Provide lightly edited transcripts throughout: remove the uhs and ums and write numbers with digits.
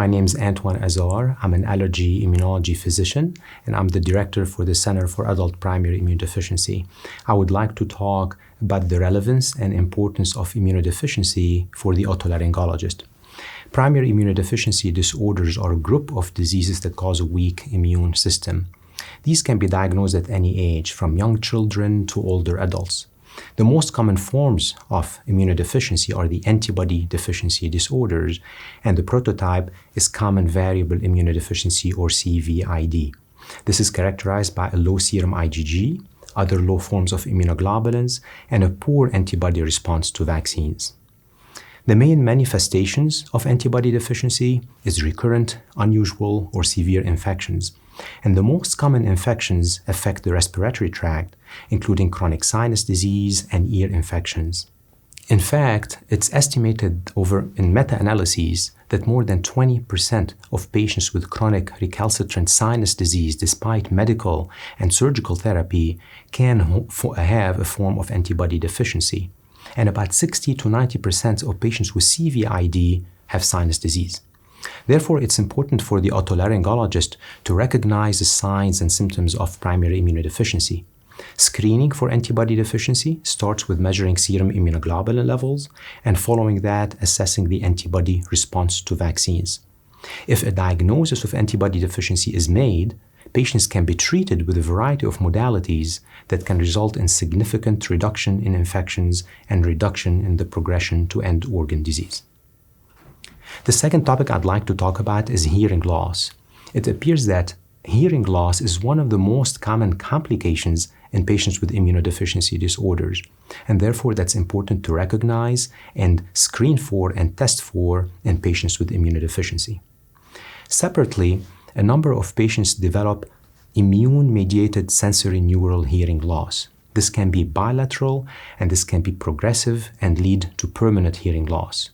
My name is Antoine Azar. I'm an allergy immunology physician, and I'm the director for the Center for Adult Primary Immunodeficiency. I would like to talk about the relevance and importance of immunodeficiency for the otolaryngologist. Primary immunodeficiency disorders are a group of diseases that cause a weak immune system. These can be diagnosed at any age, from young children to older adults. The most common forms of immunodeficiency are the antibody deficiency disorders, and the prototype is common variable immunodeficiency, or CVID. This is characterized by a low serum IgG, other low forms of immunoglobulins, and a poor antibody response to vaccines. The main manifestations of antibody deficiency is recurrent, unusual, or severe infections. And the most common infections affect the respiratory tract, including chronic sinus disease and ear infections. In fact, it's estimated in meta-analyses that more than 20% of patients with chronic recalcitrant sinus disease, despite medical and surgical therapy, can have a form of antibody deficiency. And about 60 to 90% of patients with CVID have sinus disease. Therefore, it's important for the otolaryngologist to recognize the signs and symptoms of primary immunodeficiency. Screening for antibody deficiency starts with measuring serum immunoglobulin levels and following that, assessing the antibody response to vaccines. If a diagnosis of antibody deficiency is made, patients can be treated with a variety of modalities that can result in significant reduction in infections and reduction in the progression to end organ disease. The second topic I'd like to talk about is hearing loss. It appears that hearing loss is one of the most common complications in patients with immunodeficiency disorders, and therefore that's important to recognize and screen for and test for in patients with immunodeficiency. Separately, a number of patients develop immune-mediated sensory neural hearing loss. This can be bilateral, and this can be progressive and lead to permanent hearing loss.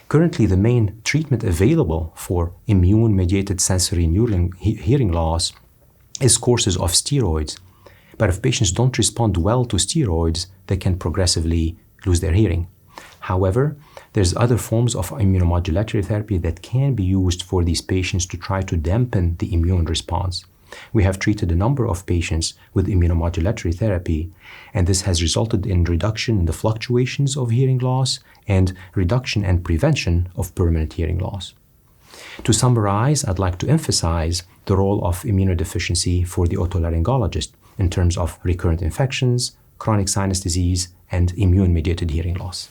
Currently, the main treatment available for immune-mediated sensory neural hearing loss is courses of steroids. But if patients don't respond well to steroids, they can progressively lose their hearing. However, there's other forms of immunomodulatory therapy that can be used for these patients to try to dampen the immune response. We have treated a number of patients with immunomodulatory therapy, and this has resulted in reduction in the fluctuations of hearing loss and reduction and prevention of permanent hearing loss. To summarize, I'd like to emphasize the role of immunodeficiency for the otolaryngologist in terms of recurrent infections, chronic sinus disease, and immune-mediated hearing loss.